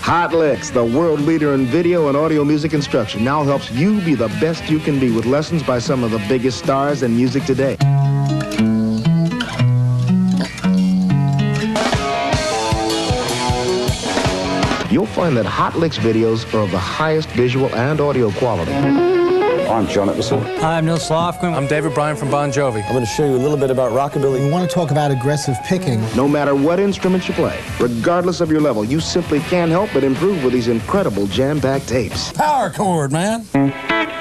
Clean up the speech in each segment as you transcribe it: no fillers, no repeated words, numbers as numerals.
Hot Licks, the world leader in video and audio music instruction, now helps you be the best you can be with lessons by some of the biggest stars in music today. You'll find that Hot Licks videos are of the highest visual and audio quality. I'm John Mellencamp. Hi, I'm Neil Slofkin. I'm David Bryan from Bon Jovi. I'm going to show you a little bit about rockabilly. We want to talk about aggressive picking. No matter what instrument you play, regardless of your level, you simply can't help but improve with these incredible jam-packed tapes. Power chord, man.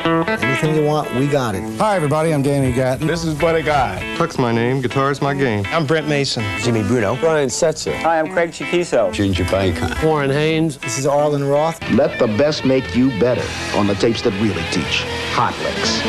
Anything you want, we got it. Hi, everybody. I'm Danny Gatton. This is Buddy Guy. Puck's my name, guitar's my game. I'm Brent Mason. Jimmy Bruno. Brian Setzer. Hi, I'm Craig Chiquiso. Ginger Baker. Warren Haynes. This is Arlen Roth. Let the best make you better on the tapes that really teach. Hot Licks.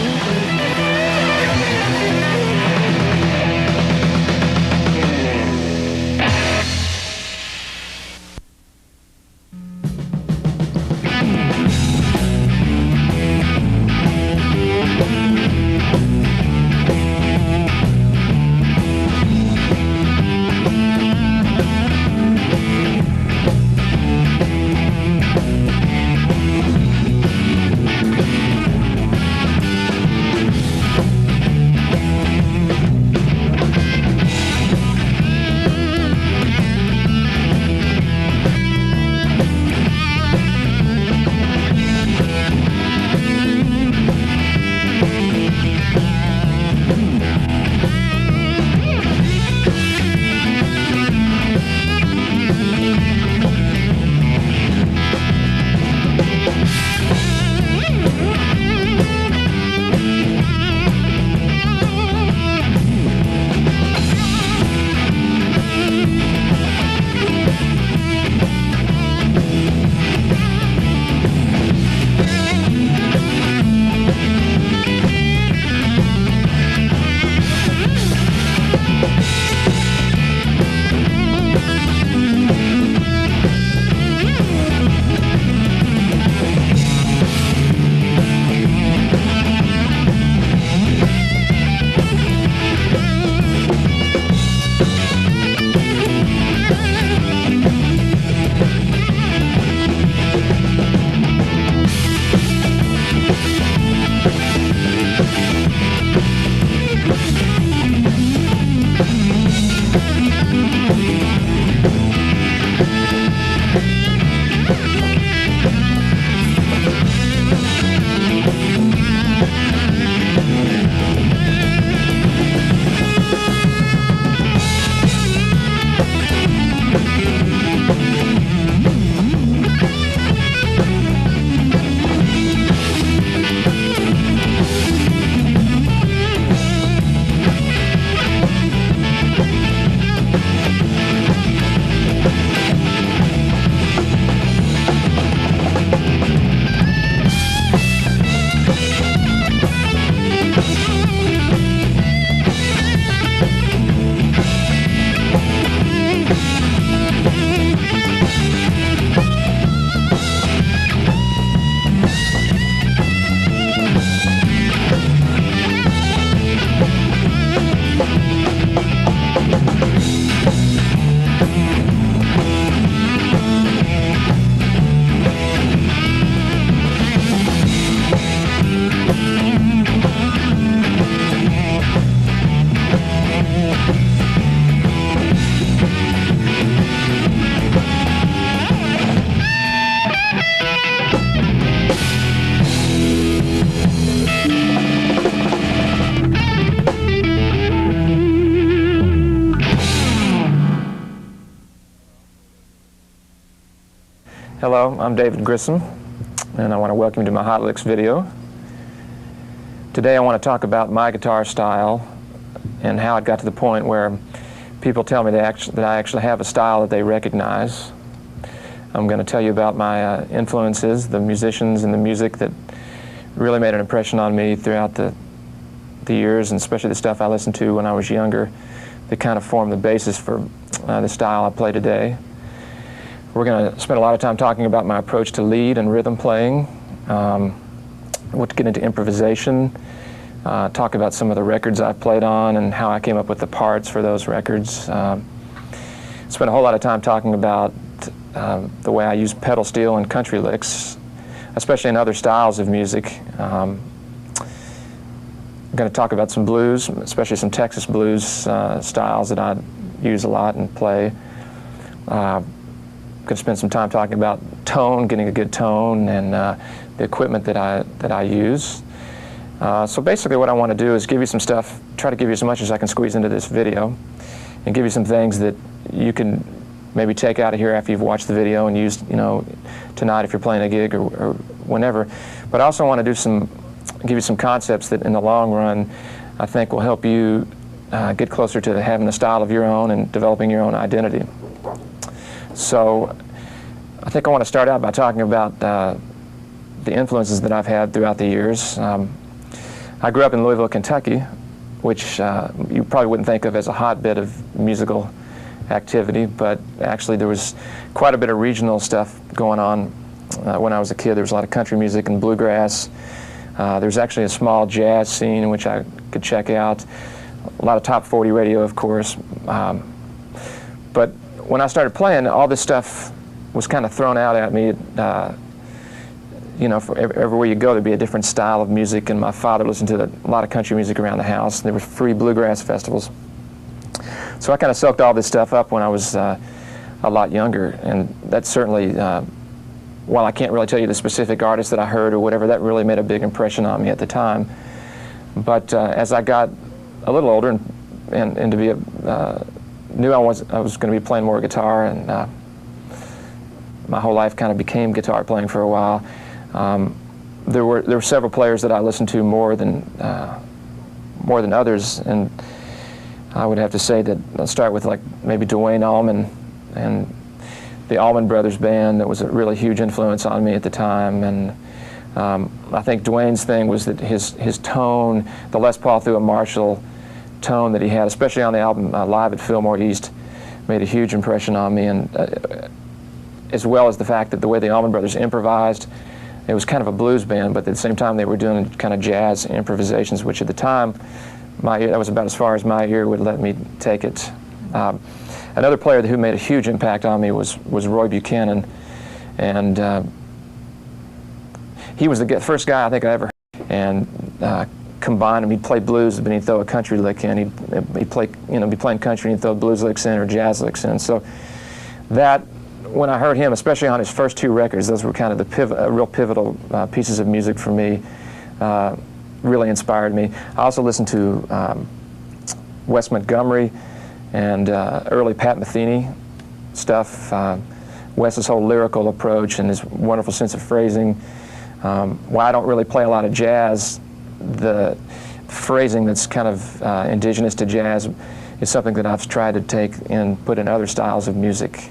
Hello, I'm David Grissom, and I want to welcome you to my Hot Licks video. Today I want to talk about my guitar style and how it got to the point where people tell me that I actually have a style that they recognize. I'm going to tell you about my influences, the musicians and the music that really made an impression on me throughout the years, and especially the stuff I listened to when I was younger, that kind of formed the basis for the style I play today. We're going to spend a lot of time talking about my approach to lead and rhythm playing. We'll get into improvisation, talk about some of the records I've played on and how I came up with the parts for those records. Spend a whole lot of time talking about the way I use pedal steel in country licks, especially in other styles of music. I'm going to talk about some blues, especially some Texas blues styles that I use a lot and play. Going to spend some time talking about tone, getting a good tone, and the equipment that I use. So basically what I want to do is give you some stuff, try to give you as much as I can squeeze into this video, and give you some things that you can maybe take out of here after you've watched the video and use, you know, tonight if you're playing a gig or whenever. But I also want to give you some concepts that in the long run I think will help you get closer to having a style of your own and developing your own identity. So I think I want to start out by talking about the influences that I've had throughout the years. I grew up in Louisville, Kentucky, which you probably wouldn't think of as a hotbed of musical activity, but actually there was quite a bit of regional stuff going on when I was a kid. There was a lot of country music and bluegrass. There was actually a small jazz scene in which I could check out. A lot of top 40 radio, of course. But when I started playing, all this stuff was kind of thrown out at me. You know, everywhere you go, there'd be a different style of music, and my father listened to a lot of country music around the house. There were free bluegrass festivals. So I kind of soaked all this stuff up when I was a lot younger, and that certainly, while I can't really tell you the specific artists that I heard or whatever, that really made a big impression on me at the time. But as I got a little older and to be knew I was going to be playing more guitar, and my whole life kind of became guitar playing for a while. There were several players that I listened to more than others, and I would have to say that I'll start with like maybe Duane Allman and the Allman Brothers Band. That was a really huge influence on me at the time, and I think Duane's thing was that his tone, the Les Paul through a Marshall tone that he had, especially on the album Live at Fillmore East, made a huge impression on me, and as well as the fact that the way the Allman Brothers improvised, it was kind of a blues band, but at the same time they were doing kind of jazz improvisations, which at the time, that was about as far as my ear would let me take it. Another player who made a huge impact on me was Roy Buchanan, and he was the first guy I think I ever heard, and combined him. He'd play blues, but he'd throw a country lick in. He'd play, you know, be playing country and he'd throw blues licks in or jazz licks in. So that, when I heard him, especially on his first two records, those were kind of the real pivotal pieces of music for me. Really inspired me. I also listened to Wes Montgomery and early Pat Metheny stuff. Wes's whole lyrical approach and his wonderful sense of phrasing. While I don't really play a lot of jazz, the phrasing that's kind of indigenous to jazz is something that I've tried to take and put in other styles of music.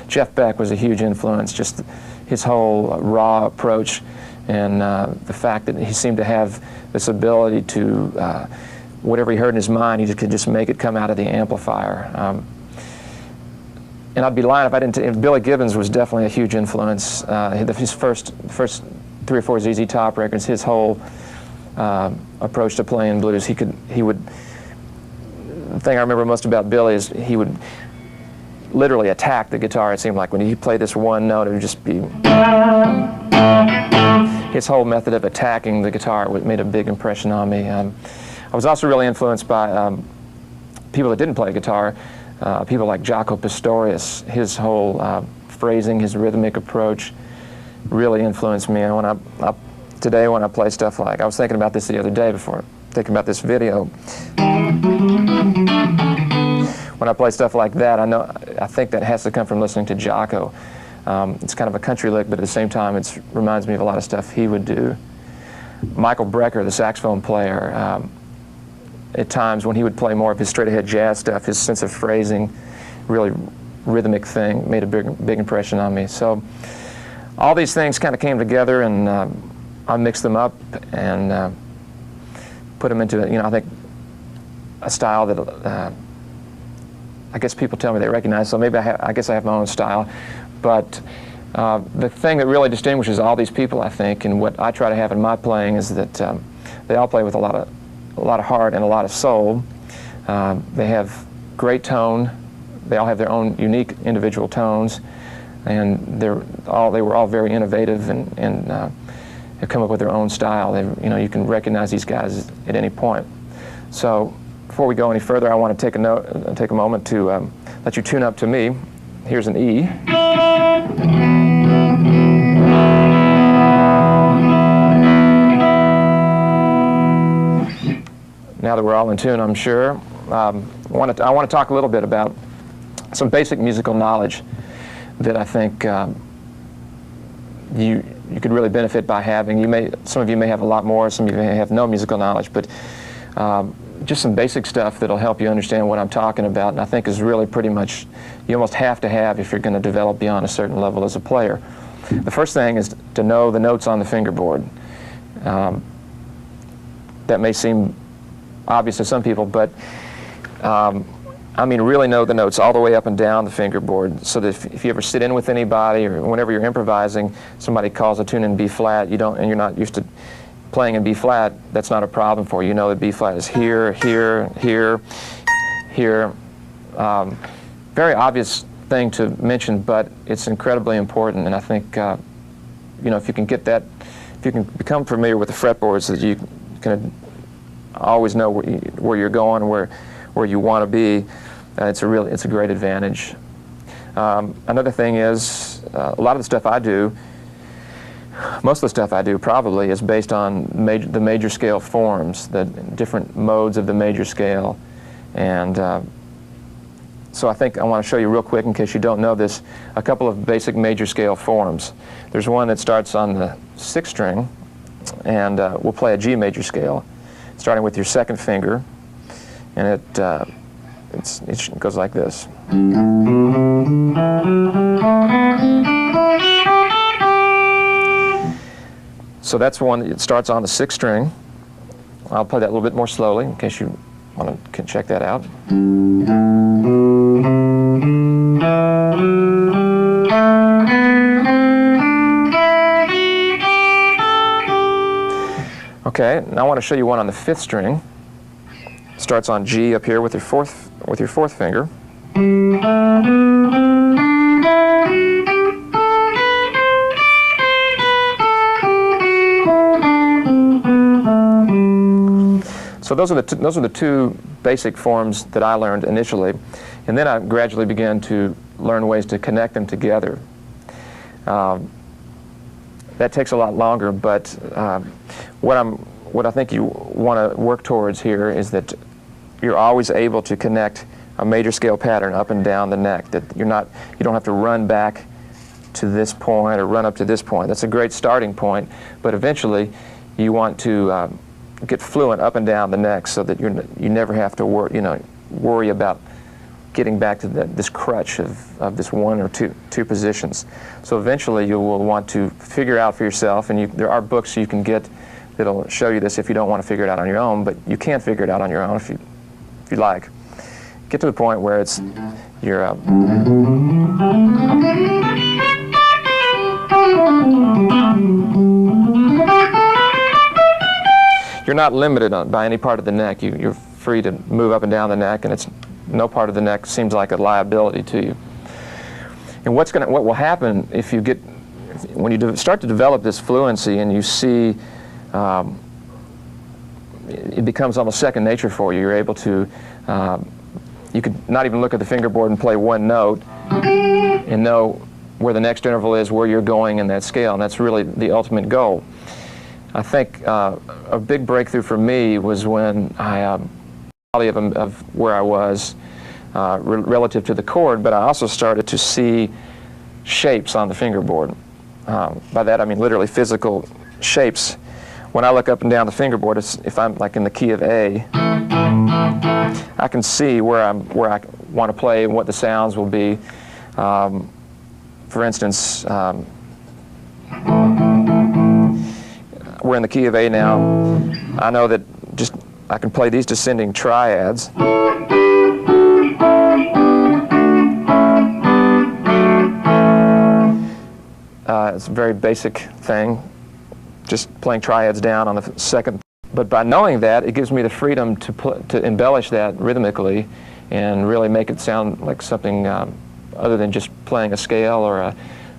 Jeff Beck was a huge influence, just his whole raw approach, and the fact that he seemed to have this ability to, whatever he heard in his mind, he could just make it come out of the amplifier. And I'd be lying if I didn't. Billy Gibbons was definitely a huge influence. His first 3 or 4 ZZ Top records, his whole approach to playing blues, the thing I remember most about Billy is he would literally attack the guitar. It seemed like when he played this one note, it would just be... His whole method of attacking the guitar made a big impression on me. I was also really influenced by people that didn't play guitar, people like Jaco Pastorius. His whole phrasing, his rhythmic approach really influenced me. And today when I play stuff like, I was thinking about this the other day before thinking about this video. When I play stuff like that, I think that has to come from listening to Jaco. It's kind of a country lick, but at the same time, it reminds me of a lot of stuff he would do. Michael Brecker, the saxophone player, at times when he would play more of his straight-ahead jazz stuff, his sense of phrasing, really rhythmic thing, made a big impression on me. So all these things kind of came together, and I mixed them up and put them into, I think, a style that I guess people tell me they recognize, so maybe I guess I have my own style. But the thing that really distinguishes all these people, I think, and what I try to have in my playing is that they all play with a lot of heart and a lot of soul. They have great tone. they all have their own unique individual tones, and they were all very innovative and have come up with their own style. You can recognize these guys at any point. So before we go any further, I want to take a moment to let you tune up to me. Here's an E. Now that we're all in tune, I'm sure, I want to talk a little bit about some basic musical knowledge that I think you could really benefit by having. Some of you may have a lot more, some of you may have no musical knowledge, but just some basic stuff that'll help you understand what I'm talking about, and I think is really pretty much, you almost have to have if you're going to develop beyond a certain level as a player. The first thing is to know the notes on the fingerboard. That may seem obvious to some people, but I mean really know the notes all the way up and down the fingerboard, so that if you ever sit in with anybody or whenever you're improvising, somebody calls a tune in B flat, and you're not used to playing in B flat, that's not a problem for you. You know that B flat is here, here, here, here. Very obvious thing to mention, but it's incredibly important, and I think if you can get that, if you can become familiar with the fretboards, that you can always know where you're going, where you want to be. It's a great advantage. Another thing is a lot of the stuff I do, most of the stuff I do probably is based on the major scale forms, the different modes of the major scale, and so I think I want to show you real quick, in case you don't know this, a couple of basic major scale forms. There's one that starts on the 6th string, and we'll play a G major scale, starting with your 2nd finger, and it goes like this. So that's one that starts on the 6th string. I'll play that a little bit more slowly in case you want to check that out. Okay, now I want to show you one on the 5th string. Starts on G up here with your 4th finger. So those are the two basic forms that I learned initially, and then I gradually began to learn ways to connect them together. That takes a lot longer, but what I think you want to work towards here is that you're always able to connect a major scale pattern up and down the neck. That you don't have to run back to this point or run up to this point. That's a great starting point, but eventually you want to get fluent up and down the neck, so that you never have to worry about getting back to this crutch of this one or two positions. So eventually you will want to figure out for yourself, and there are books you can get that'll show you this if you don't want to figure it out on your own, but you can figure it out on your own if you like. Get to the point where you're not limited by any part of the neck. You're free to move up and down the neck, and no part of the neck seems like a liability to you. And what will happen when you start to develop this fluency, and you see it becomes almost second nature for you. You're able to, you could not even look at the fingerboard and play one note and know where the next interval is, where you're going in that scale, and that's really the ultimate goal. I think a big breakthrough for me was when of where I was relative to the chord, but I also started to see shapes on the fingerboard. By that I mean literally physical shapes. When I look up and down the fingerboard, if I'm like in the key of A, I can see where I want to play and what the sounds will be. For instance, we're in the key of A now. I know that I can play these descending triads. It's a very basic thing, just playing triads down on the second. But by knowing that, it gives me the freedom to embellish that rhythmically and really make it sound like something other than just playing a scale or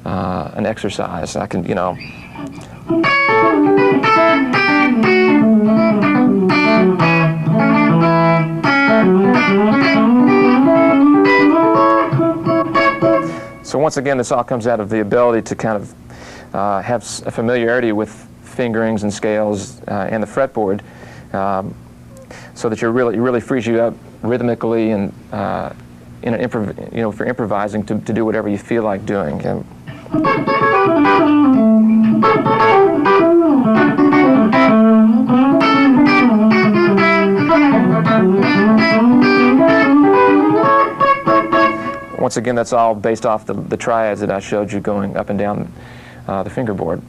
an exercise. I can, you know. So once again, this all comes out of the ability to kind of have a familiarity with fingerings and scales and the fretboard, so that it really frees you up rhythmically and in an if you're improvising to do whatever you feel like doing. Once again, that's all based off the triads that I showed you going up and down the fingerboard.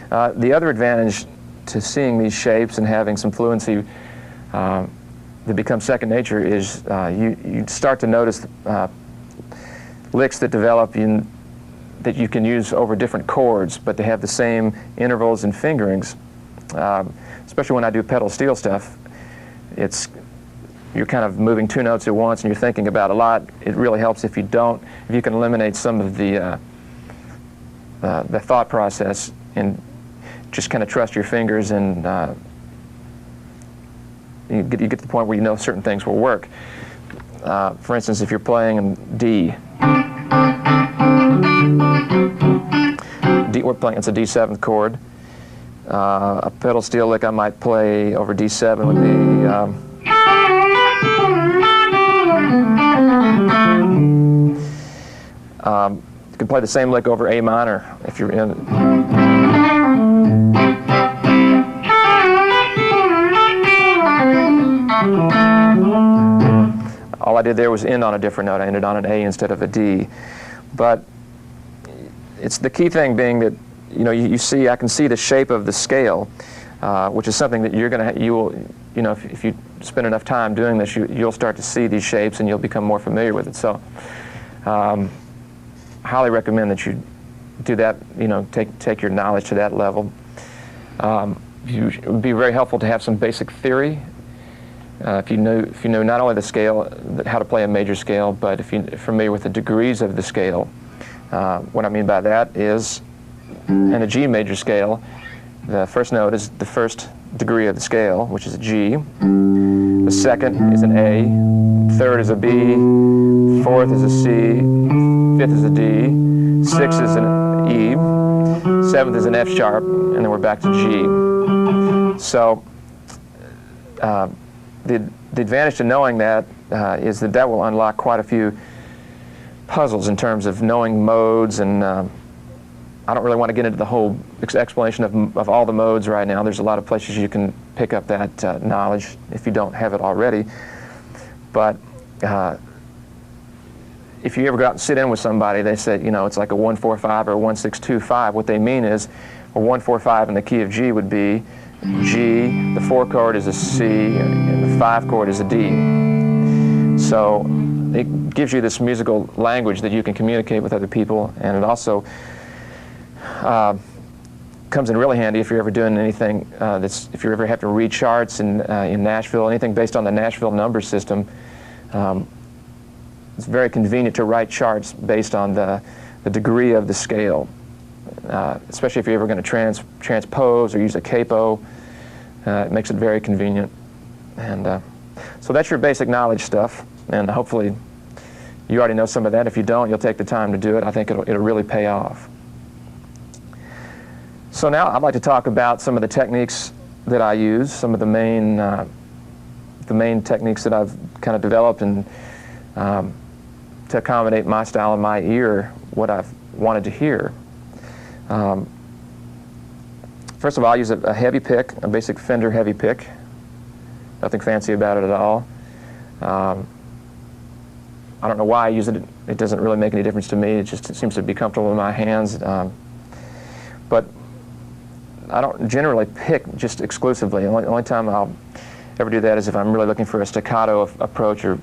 The other advantage to seeing these shapes and having some fluency that becomes second nature is you start to notice licks that develop that you can use over different chords, but they have the same intervals and fingerings. Especially when I do pedal steel stuff, you're kind of moving two notes at once and you're thinking about a lot. It really helps if you can eliminate some of the thought process and just kind of trust your fingers, and you get to the point where you know certain things will work. For instance, if you're playing in D, we're playing, it's a D7th chord. A pedal steel lick I might play over D7 would be you can play the same lick over A minor if you're in. All I did there was end on a different note. I ended on an A instead of a D. But it's the key thing being that I can see the shape of the scale, which is something that if you spend enough time doing this, you'll start to see these shapes and you'll become more familiar with it. So, highly recommend that you do that. Take your knowledge to that level. It would be very helpful to have some basic theory. If you know not only the scale, how to play a major scale, but if you're familiar with the degrees of the scale. What I mean by that is, in a G major scale, the first note is the first degree of the scale, which is a G. The second is an A. Third is a B. Fourth is a C. Fifth is a D. Sixth is an E. Seventh is an F sharp, and then we're back to G. So the advantage to knowing that is that will unlock quite a few puzzles in terms of knowing modes, and I don't really want to get into the whole explanation of all the modes right now. There's a lot of places you can pick up that knowledge if you don't have it already. But if you ever go out and sit in with somebody, they say, it's like a 1-4-5 or a 1-6-2-5. What they mean is a 1-4-5 in the key of G would be G, the 4 chord is a C, and the 5 chord is a D. So it gives you this musical language that you can communicate with other people, and it also comes in really handy if you're ever doing anything if you ever have to read charts in Nashville, anything based on the Nashville number system. It's very convenient to write charts based on the degree of the scale, especially if you're ever going to transpose or use a capo. It makes it very convenient. And so that's your basic knowledge stuff, and hopefully you already know some of that. If you don't, you'll take the time to do it. I think it'll really pay off. So now I'd like to talk about some of the techniques that I use, some of the main techniques that I've kind of developed and to accommodate my style and my ear, what I've wanted to hear. First of all, I use a heavy pick, a basic Fender heavy pick. Nothing fancy about it at all. I don't know why I use it. It doesn't really make any difference to me. It seems to be comfortable in my hands. But I don't generally pick just exclusively. The only time I'll ever do that is if I'm really looking for a staccato approach, or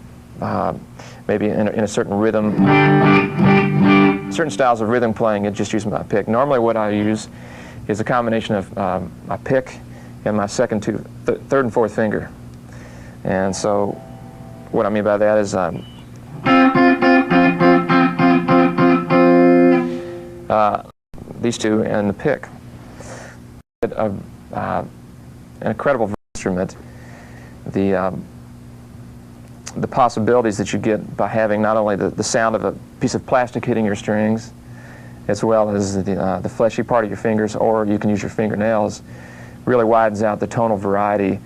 maybe in a certain rhythm, certain styles of rhythm playing, and just use my pick. Normally what I use is a combination of my pick and my third and fourth finger. And so what I mean by that is these two and the pick. An incredible instrument. The possibilities that you get by having not only the sound of a piece of plastic hitting your strings, as well as the fleshy part of your fingers, or you can use your fingernails, really widens out the tonal variety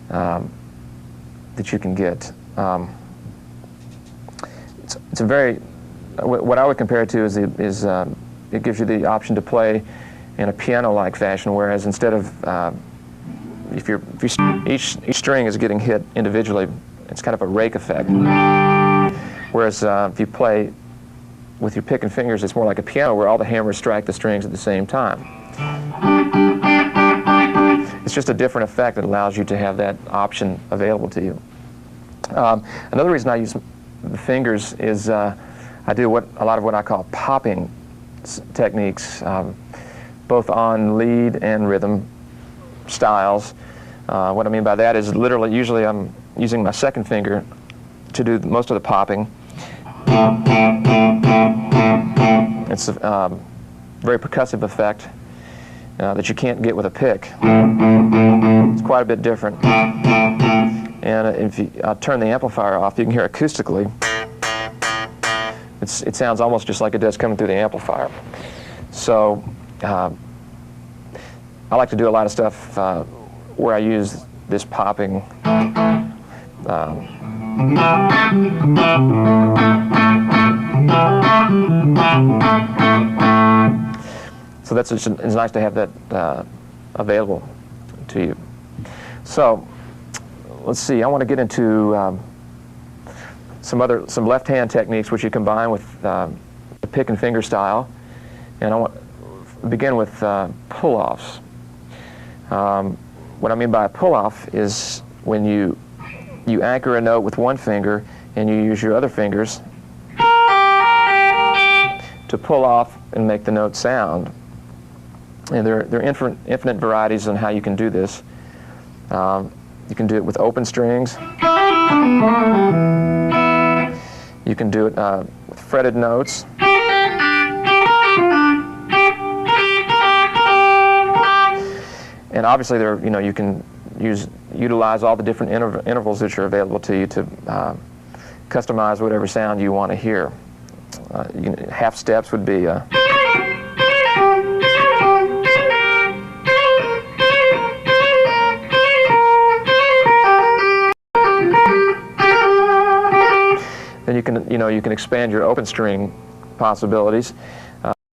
that you can get. It's a very, what I would compare it to is it gives you the option to play in a piano-like fashion, whereas instead of each string is getting hit individually, it's kind of a rake effect. Whereas if you play with your pick and fingers, it's more like a piano where all the hammers strike the strings at the same time. It's just a different effect that allows you to have that option available to you. Another reason I use the fingers is I do a lot of what I call popping techniques, both on lead and rhythm styles. What I mean by that is literally, usually I'm using my second finger to do most of the popping. It's a very percussive effect that you can't get with a pick. It's quite a bit different. And if you turn the amplifier off, you can hear acoustically. It sounds almost just like it does coming through the amplifier. So I like to do a lot of stuff where I use this popping. So it's nice to have that available to you. So let's see. I want to get into some left-hand techniques which you combine with the pick and finger style, and I want to begin with pull-offs. What I mean by a pull-off is when you anchor a note with one finger and you use your other fingers to pull off and make the note sound. And there are infinite varieties on how you can do this. You can do it with open strings. You can do it with fretted notes. And obviously, you can utilize all the different intervals that are available to you to customize whatever sound you want to hear. Half steps would be. Then you can expand your open string possibilities.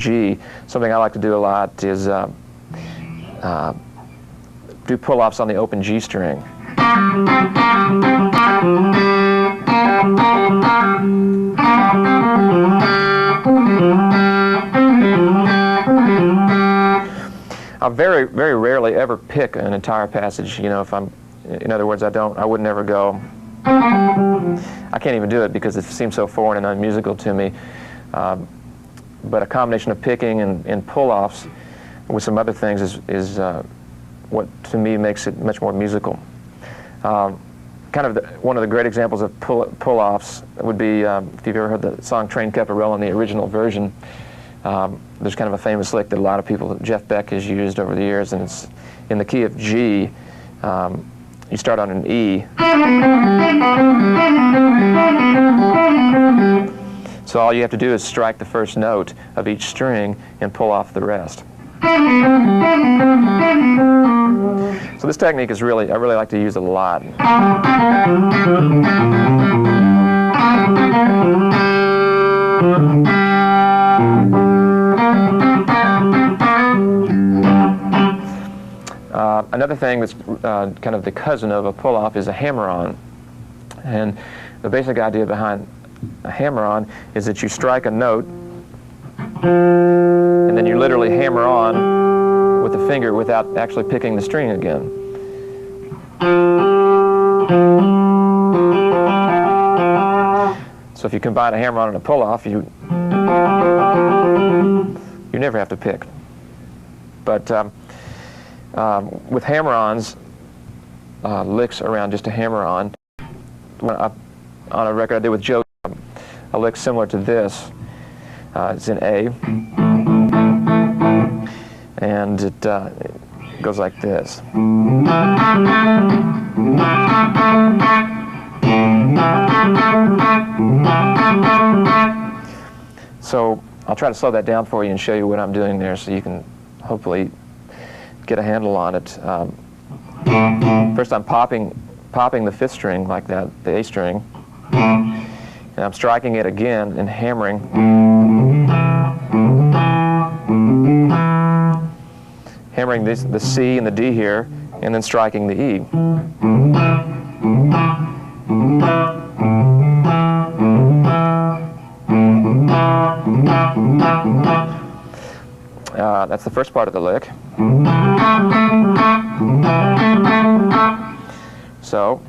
G. Something I like to do a lot is do pull-offs on the open G string. I very, very rarely ever pick an entire passage. If in other words, I would never go. I can't even do it because it seems so foreign and unmusical to me. But a combination of picking and pull-offs with some other things is what to me makes it much more musical. Kind of one of the great examples of pull-offs would be, if you've ever heard the song Train Kept a Rollin', the original version, there's kind of a famous lick that a lot of people, Jeff Beck has used over the years, and it's in the key of G. You start on an E. So all you have to do is strike the first note of each string and pull off the rest. So this technique is I really like to use it a lot. Another thing that's kind of the cousin of a pull-off is a hammer-on. And the basic idea behind a hammer-on is that you strike a note and then you literally hammer on with the finger without actually picking the string again. So if you combine a hammer-on and a pull-off, you never have to pick. But with hammer-ons, licks around just a hammer-on, on a record I did with Joe, a lick similar to this. It's in A, and it goes like this. So I'll try to slow that down for you and show you what I'm doing there so you can hopefully get a handle on it. First I'm popping the fifth string like that, the A string, and I'm striking it again and hammering. Hammering the C and the D here, and then striking the E. That's the first part of the lick. So,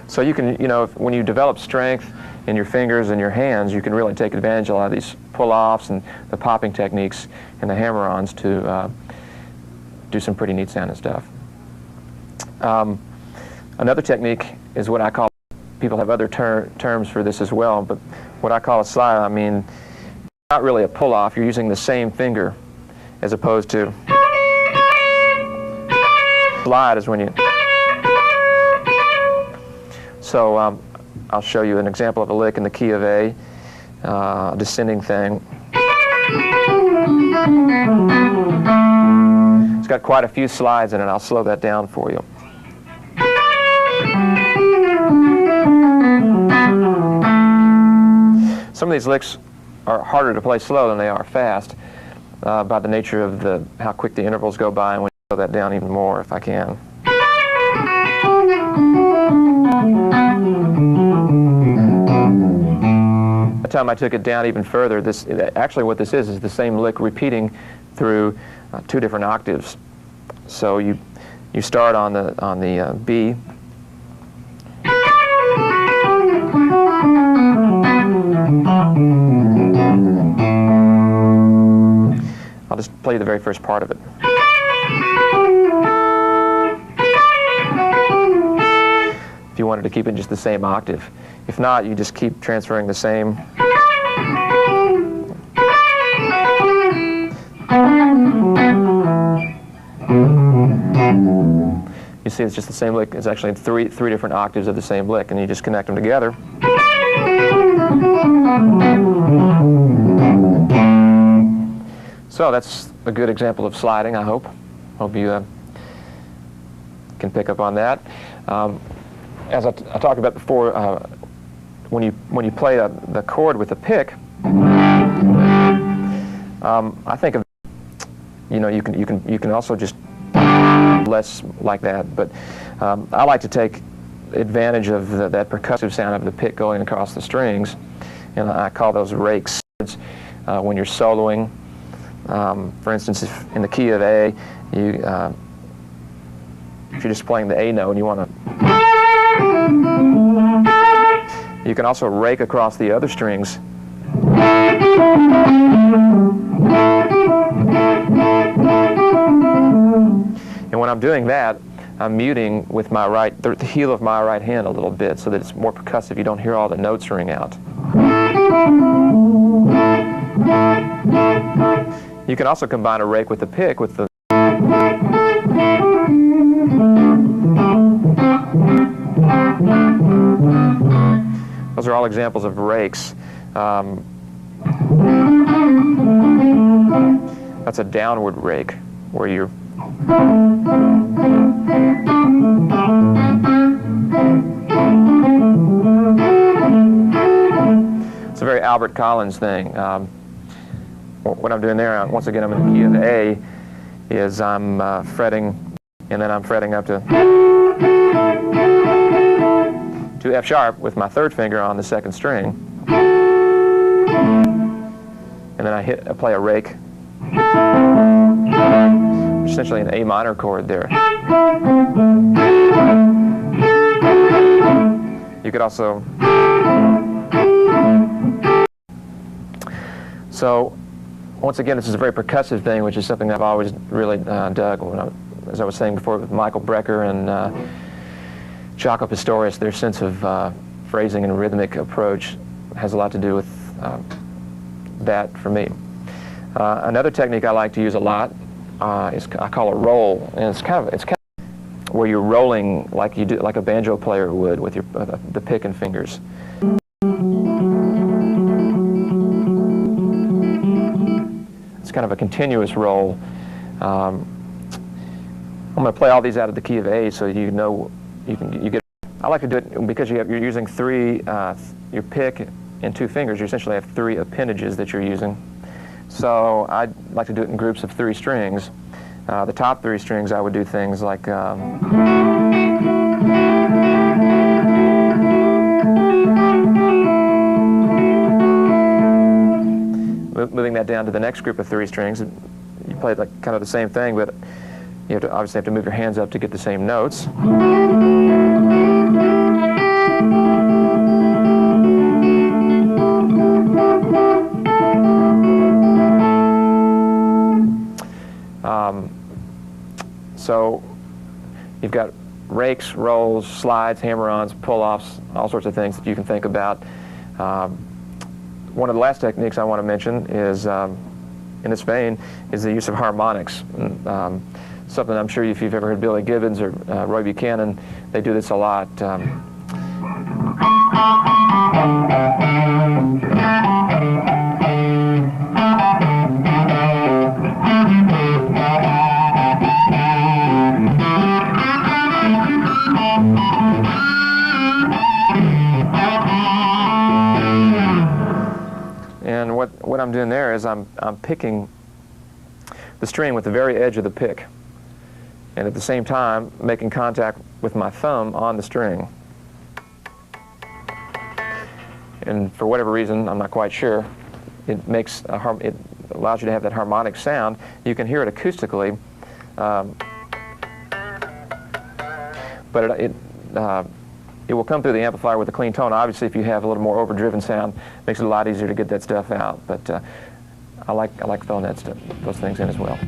so you can, when you develop strength in your fingers and your hands, you can really take advantage of a lot of these pull-offs and the popping techniques and the hammer-ons to do some pretty neat sounding stuff. Another technique is what I call, people have other terms for this as well, but what I call a slide, I mean, not really a pull-off, you're using the same finger as opposed to slide is when you... So I'll show you an example of a lick in the key of A, descending thing. It's got quite a few slides in it. I'll slow that down for you. Some of these licks are harder to play slow than they are fast by the nature of how quick the intervals go by, and we slow that down even more if I can. By the time I took it down even further, actually what this is the same lick repeating through two different octaves. So you start on the B, I'll just play the very first part of it. If you wanted to keep it just the same octave. If not, you just keep transferring the same. You see, it's just the same lick. It's actually three different octaves of the same lick, and you just connect them together. So that's a good example of sliding, I hope. Hope you can pick up on that. As I talked about before, when you play the chord with the pick, I think of, you can also just less like that, but I like to take advantage of that percussive sound of the pick going across the strings, and I call those rakes. When you're soloing, for instance, if in the key of A, if you're just playing the A note and you want to, you can also rake across the other strings. And when I'm doing that, I'm muting with my the heel of my right hand a little bit so that it's more percussive. You don't hear all the notes ring out. You can also combine a rake with the pick with the... Those are all examples of rakes. That's a downward rake where you're... It's a very Albert Collins thing. What I'm doing there, once again, I'm in the key of A, is I'm fretting, and then I'm fretting up to F sharp with my third finger on the second string, and then I play a rake, essentially an A minor chord there. You could also So, once again, this is a very percussive thing, which is something I've always really dug. As I was saying before, with Michael Brecker and Jaco Pastorius, their sense of phrasing and rhythmic approach has a lot to do with that for me. Another technique I like to use a lot is I call a roll, and it's kind of where you're rolling like you do, like a banjo player would with your the pick and fingers. It's kind of a continuous roll. I'm going to play all these out of the key of A, so you know you get. I like to do it because you're using your pick and two fingers. You essentially have three appendages that you're using. So I'd like to do it in groups of 3 strings. The top 3 strings, I would do things like moving that down to the next group of 3 strings. You play like kind of the same thing, but you obviously have to move your hands up to get the same notes. So you've got rakes, rolls, slides, hammer-ons, pull-offs, all sorts of things that you can think about. One of the last techniques I want to mention is, in this vein, is the use of harmonics. Something I'm sure if you've ever heard Billy Gibbons or Roy Buchanan, they do this a lot. And what I'm doing there is I'm picking the string with the very edge of the pick, and at the same time making contact with my thumb on the string. And for whatever reason, I'm not quite sure, it allows you to have that harmonic sound. You can hear it acoustically, but it will come through the amplifier with a clean tone. Obviously, if you have a little more overdriven sound, it makes it a lot easier to get that stuff out. But I like throwing those things in as well.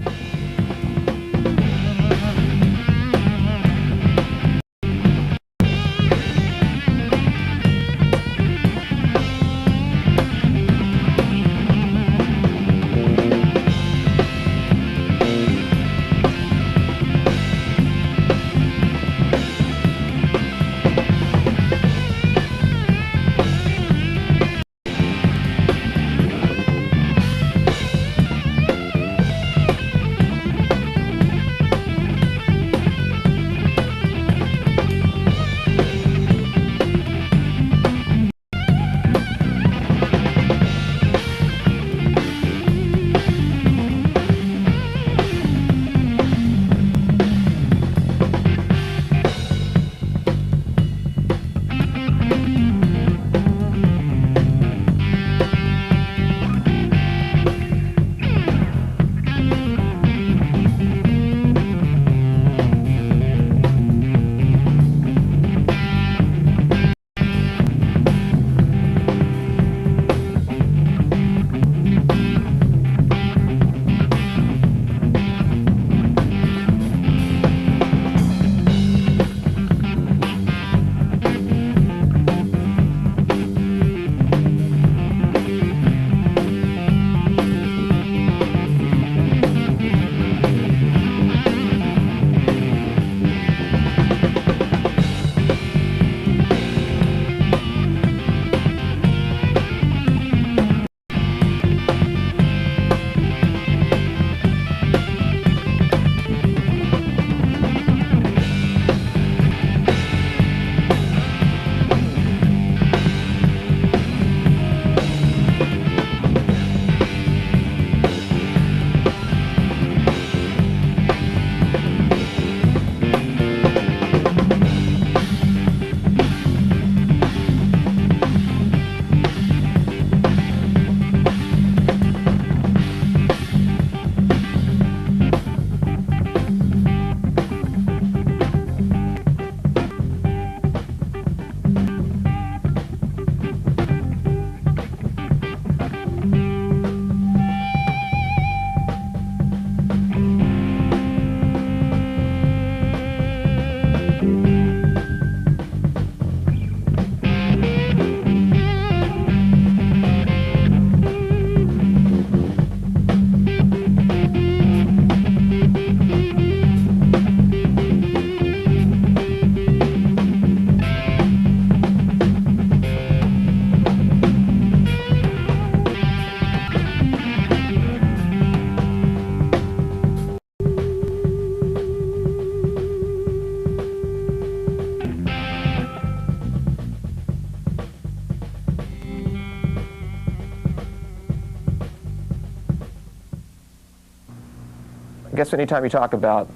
guess anytime you talk about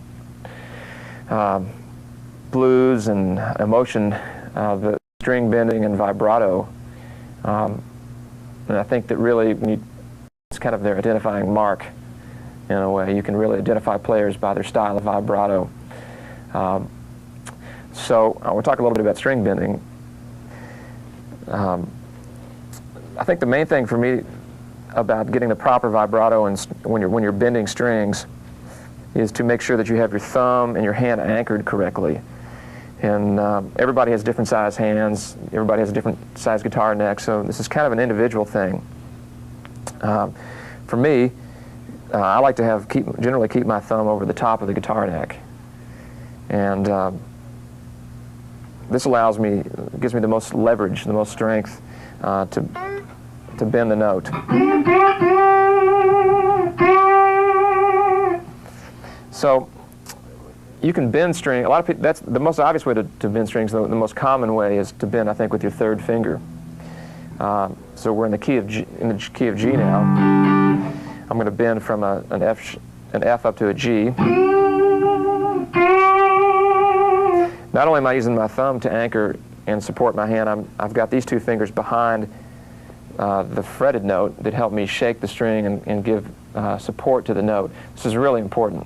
blues and emotion, the string bending and vibrato, and I think that really it's kind of their identifying mark in a way. You can really identify players by their style of vibrato. So we'll talk a little bit about string bending. I think the main thing for me about getting the proper vibrato and when you're bending strings is to make sure that you have your thumb and your hand anchored correctly. And everybody has different size hands, everybody has a different size guitar neck, so this is kind of an individual thing. For me, I like to generally keep my thumb over the top of the guitar neck. And this gives me the most leverage, the most strength to bend the note. So you can bend string. A lot of people, that's the most obvious way to bend strings. The most common way is to bend, I think, with your third finger. So we're in the key of G now. I'm going to bend from an F up to a G. Not only am I using my thumb to anchor and support my hand, I've got these two fingers behind the fretted note that help me shake the string and give support to the note. This is really important.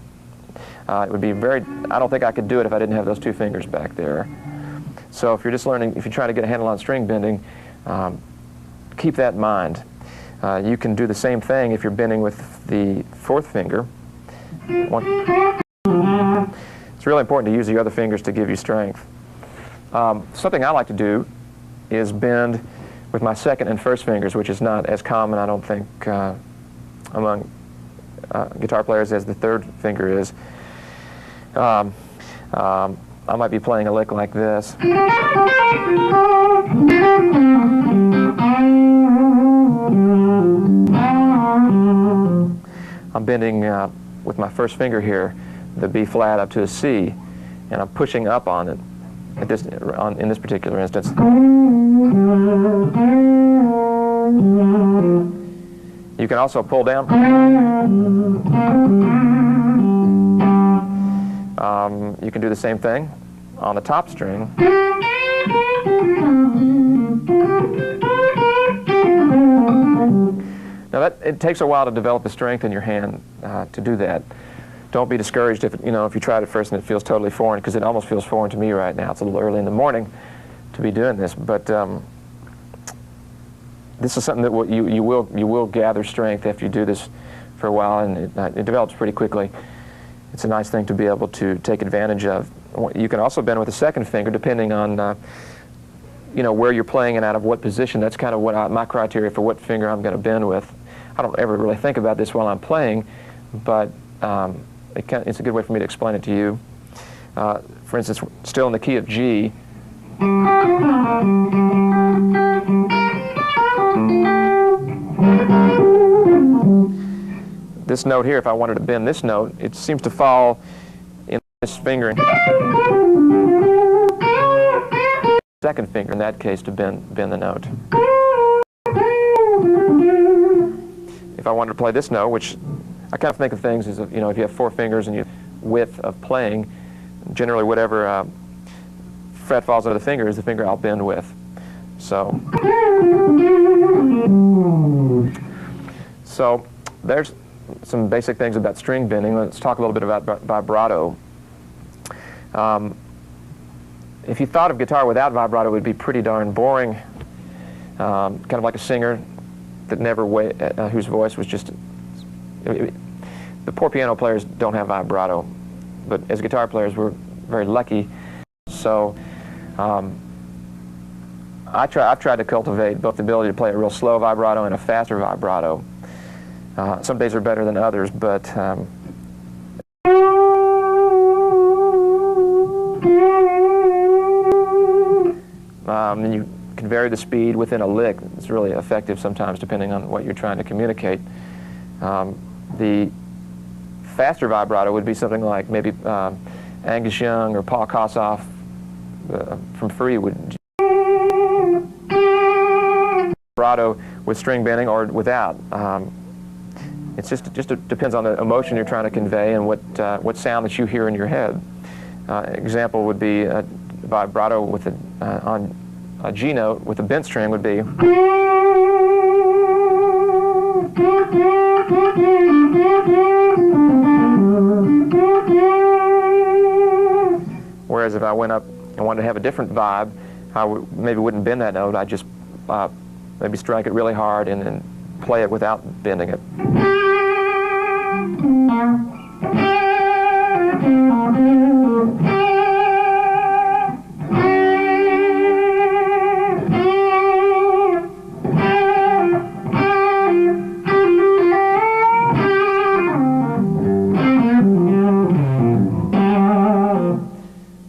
It would be I don't think I could do it if I didn't have those two fingers back there. So if you're just learning, if you're trying to get a handle on string bending, keep that in mind. You can do the same thing if you're bending with the fourth finger. It's really important to use the other fingers to give you strength. Something I like to do is bend with my second and first fingers, which is not as common, I don't think, among guitar players as the third finger is. I might be playing a lick like this. I'm bending with my first finger here, the B flat up to a C, and I'm pushing up on it in this particular instance. You can also pull down. You can do the same thing on the top string. Now it takes a while to develop the strength in your hand to do that. Don't be discouraged if you tried it first and it feels totally foreign, because it almost feels foreign to me right now. It's a little early in the morning to be doing this, but this is something that you will gather strength after you do this for a while, and it develops pretty quickly. It's a nice thing to be able to take advantage of. You can also bend with the second finger, depending on where you're playing and out of what position. That's kind of what my criteria for what finger I'm going to bend with. I don't ever really think about this while I'm playing, but it's a good way for me to explain it to you. For instance, still in the key of G. This note here, if I wanted to bend this note, it seems to fall in this finger. Second finger in that case to bend the note. If I wanted to play this note, which I kind of think of things as if you have four fingers and you width of playing, generally whatever fret falls under the finger is the finger I'll bend with. So there's some basic things about string bending. Let's talk a little bit about vibrato. If you thought of guitar without vibrato, it would be pretty darn boring. Kind of like a singer that whose voice was just... The poor piano players don't have vibrato, but as guitar players, we're very lucky. So I've tried to cultivate both the ability to play a real slow vibrato and a faster vibrato. Some days are better than others, but and you can vary the speed within a lick. It's really effective sometimes, depending on what you're trying to communicate. The faster vibrato would be something like maybe Angus Young or Paul Kossoff from Free would vibrato with string bending or without. It depends on the emotion you're trying to convey and what sound that you hear in your head. Example would be vibrato with on a G note with a bent string would be. Whereas if I went up and wanted to have a different vibe, I maybe wouldn't bend that note. I'd just maybe strike it really hard and then play it without bending it.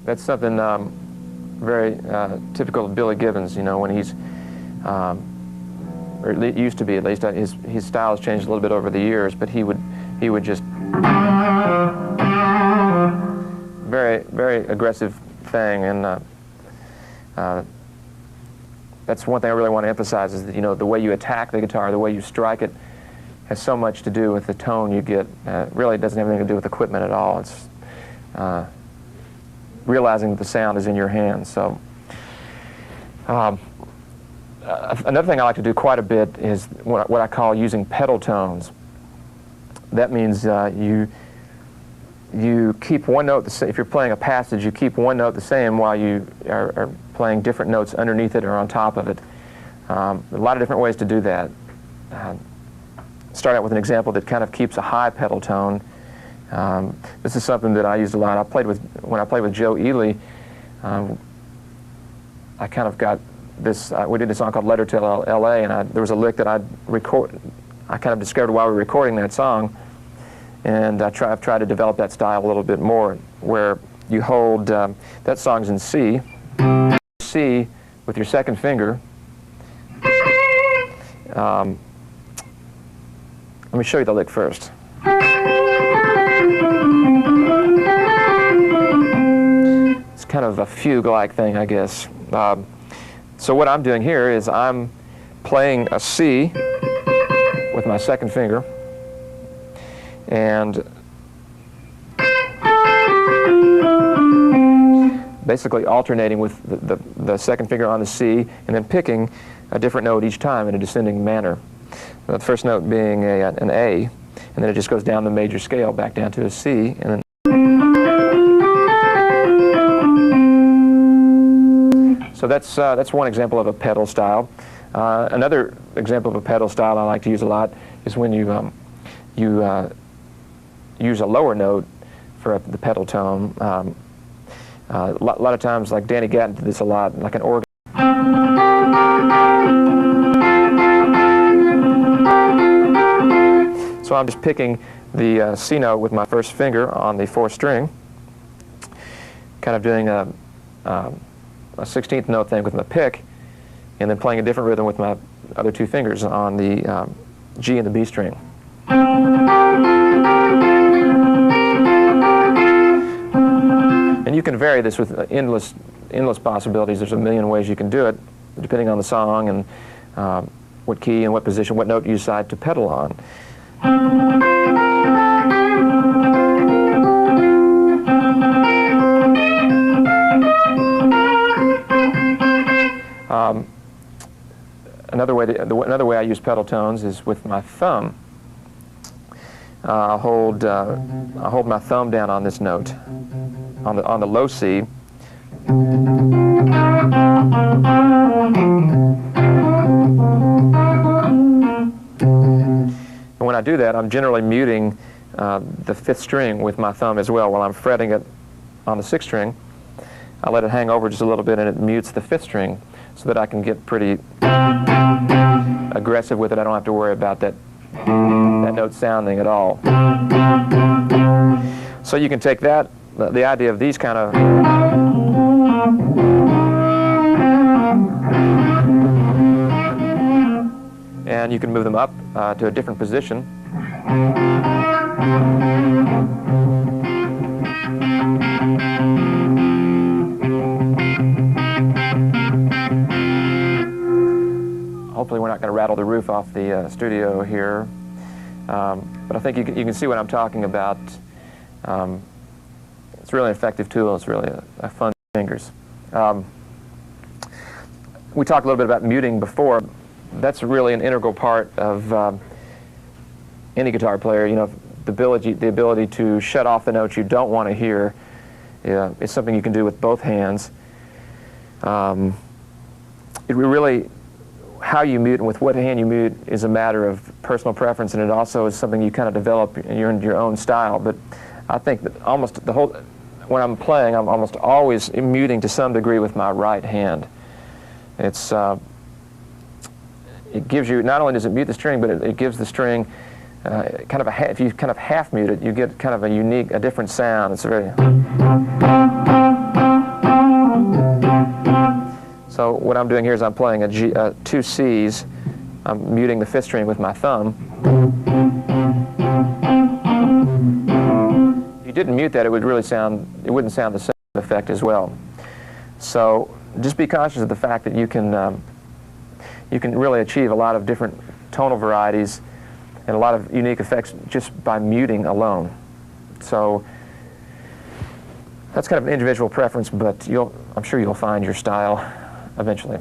That's something very typical of Billy Gibbons, you know, when he's, or it used to be at least, his style has changed a little bit over the years, but he would just, very, very aggressive thing, and that's one thing I really want to emphasize is that, you know, the way you attack the guitar, the way you strike it, has so much to do with the tone you get. Really doesn't have anything to do with equipment at all. It's realizing that the sound is in your hands. So another thing I like to do quite a bit is what I call using pedal tones. That means you keep one note the same. If you're playing a passage, you keep one note the same while you are playing different notes underneath it or on top of it. A lot of different ways to do that. Start out with an example that kind of keeps a high pedal tone. This is something that I used a lot. When I played with Joe Ely, I kind of got this. We did a song called "Letter to L.A." and there was a lick that I kind of discovered while we were recording that song, and I've tried to develop that style a little bit more, where you hold that song's in C, C with your second finger. Let me show you the lick first. It's kind of a fugue-like thing, I guess. So what I'm doing here is I'm playing a C with my second finger, and basically alternating with the second finger on the C, and then picking a different note each time in a descending manner. The first note being an A, and then it just goes down the major scale back down to a C, and then so that's one example of a pedal style. Another example of a pedal style I like to use a lot is when you use a lower note for the pedal tone. A lot of times, like Danny Gatton did this a lot, like an organ. So I'm just picking the C note with my first finger on the fourth string, kind of doing a 16th note thing with my pick, and then playing a different rhythm with my other two fingers on the G and the B string. And you can vary this with endless possibilities. There's a million ways you can do it, depending on the song and what key and what position, what note you decide to pedal on. Another way I use pedal tones is with my thumb. I'll hold my thumb down on this note, on the low C. And when I do that, I'm generally muting the fifth string with my thumb as well. While I'm fretting it on the sixth string, I let it hang over just a little bit, and it mutes the fifth string, so that I can get pretty aggressive with it. I don't have to worry about that note sounding at all. So you can take that, the idea of these kind of and you can move them up to a different position. Hopefully we're not going to rattle the roof off the studio here. But I think you can see what I'm talking about. It's really an effective tool. It's really a fun fingers. We talked a little bit about muting before. That's really an integral part of any guitar player. You know, the ability to shut off the notes you don't want to hear is something you can do with both hands. It really, how you mute and with what hand you mute is a matter of personal preference, and it also is something you kind of develop in your own style. But I think that almost the whole, when I'm playing, I'm almost always muting to some degree with my right hand. It's it gives you, not only does it mute the string, but it gives the string kind of if you kind of half mute it, you get kind of a different sound. It's very. So what I'm doing here is I'm playing two C's. I'm muting the fifth string with my thumb. If you didn't mute that, it wouldn't sound the same effect as well. So just be conscious of the fact that you can really achieve a lot of different tonal varieties and a lot of unique effects just by muting alone. So that's kind of an individual preference, but I'm sure you'll find your style eventually.